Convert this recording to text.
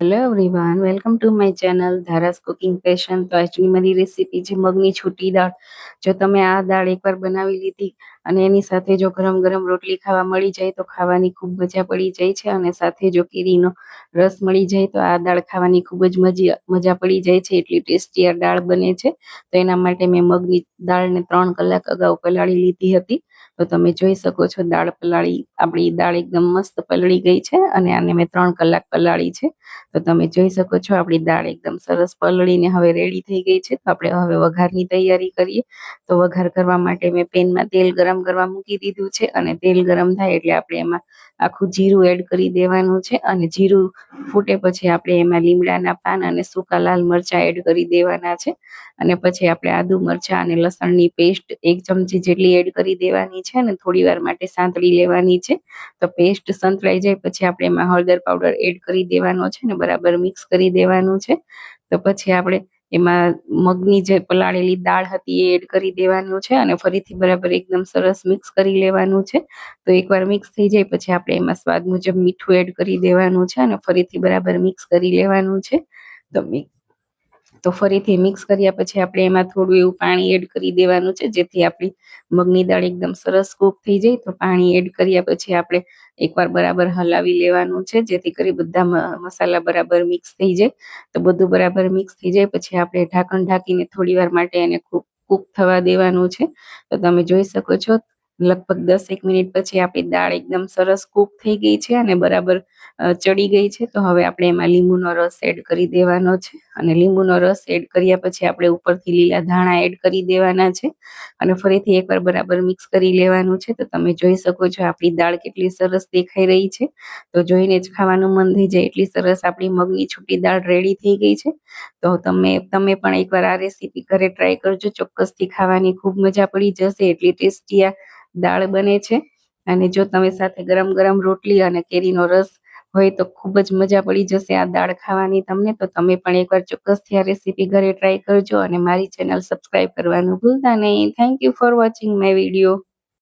Hello everyone, welcome to my channel Dhara's cooking passion. તો આજની મારી રેસીપી છે મગની છૂટી દાળ। જો તમે આ દાળ એકવાર બનાવી લીધી અને એની સાથે જો ગરમ ગરમ રોટલી ખાવા મળી જાય તો ખાવાની ખૂબ મજા પડી જાય છે। અને સાથે જો કેરીનો રસ મળી જાય તો આ દાળ ખાવાની ખૂબ જ મજા પડી જાય છે। એટલી ટેસ્ટી આ દાળ બને છે। તો એના માટે મેં મગની દાળને 3 કલાક અગાઉ પલાળી લીધી હતી। તો તમે જોઈ શકો છો આપણી દાળ એકદમ મસ્ત પલળી ગઈ છે અને આને મેં 3 કલાક પલાળી છે। તો તમે જોઈ શકો છો આપણી દાળ એકદમ સરસ પલળીને હવે રેડી થઈ ગઈ છે। તો આપણે હવે વઘારની તૈયારી કરીએ। તો વઘાર કરવા માટે મેં પેનમાં તેલ ગરમ કરવા મૂકી દીધું છે અને તેલ ગરમ થાય એટલે આપણે એમાં આખું જીરું એડ કરી દેવાનું છે। અને જીરું ફૂટે પછી આપણે એમાં લીમડાના પાન અને સૂકા લાલ મરચાં એડ કરી દેવાના છે। અને પછી આપણે આદુ મરચાં અને લસણની પેસ્ટ 1 ચમચી જેટલી એડ કરી દેવાની છે અને થોડી વાર માટે સાંતળી લેવાની છે। તો પેસ્ટ સંતળાઈ જાય પછી આપણે એમાં હળદર પાવડર એડ કરી દેવાનો છે ને બરાબર મિક્સ કરી દેવાનું છે। તો પછી આપણે એમાં મગની જે પલાળેલી દાળ હતી એ એડ કરી દેવાનું છે અને ફરીથી બરાબર એકદમ સરસ મિક્સ કરી લેવાનું છે। તો એકવાર મિક્સ થઈ જાય પછી આપણે એમાં સ્વાદ મુજબ મીઠું એડ કરી દેવાનું છે અને ફરીથી બરાબર મિક્સ કરી લેવાનું છે। તો ફરીથી મિક્સ કર્યા પછી આપણે એમાં થોડું એવું પાણી એડ કરી દેવાનું છે જેથી આપણી મગની દાળ એકદમ સરસ કૂક થઈ જાય। તો પાણી એડ કર્યા પછી આપણે એકવાર બરાબર હલાવી લેવાનું છે જેથી કરી બધા મસાલા બરાબર મિક્સ થઈ જાય। તો બધું બરાબર મિક્સ થઈ જાય પછી આપણે ઢાંકણ ઢાંકીને થોડી વાર માટે એને કૂક થવા દેવાનું છે। તો તમે જોઈ શકો છો લગભગ 10 મિનિટ પછી આપણી દાળ એકદમ સરસ કૂક થઈ ગઈ છે અને બરાબર ચડી ગઈ છે। તો હવે આપણે એમાં લીંબુનો રસ એડ કરી દેવાનો છે અને લીંબુનો રસ એડ કર્યા પછી આપણે ઉપરથી લીલા ધાણા એડ કરી દેવાના છે અને ફરીથી એકવાર બરાબર મિક્સ કરી લેવાનું છે। તો તમે જોઈ શકો છો આપણી દાળ કેટલી સરસ દેખાઈ રહી છે। તો જોઈને જ ખાવાનું મન થઈ જાય એટલી સરસ આપણી મગની છૂટી દાળ રેડી થઈ ગઈ છે। તો તમે પણ એકવાર આ રેસીપી ઘરે ટ્રાય કરજો, ચોક્કસથી ખાવાની ખૂબ મજા પડી જશે। એટલી ટેસ્ટી આ દાળ બને છે અને જો તમે સાથે ગરમ ગરમ રોટલી અને કેરીનો રસ હોય તો ખૂબ જ મજા પડી જશે આ દાળ ખાવાની તમને। તો તમે પણ એકવાર ચોક્કસથી આ રેસીપી ઘરે ટ્રાય કરજો અને મારી ચેનલ સબસ્ક્રાઈબ કરવાનું ભૂલતા નહીં। Thank you for watching my video.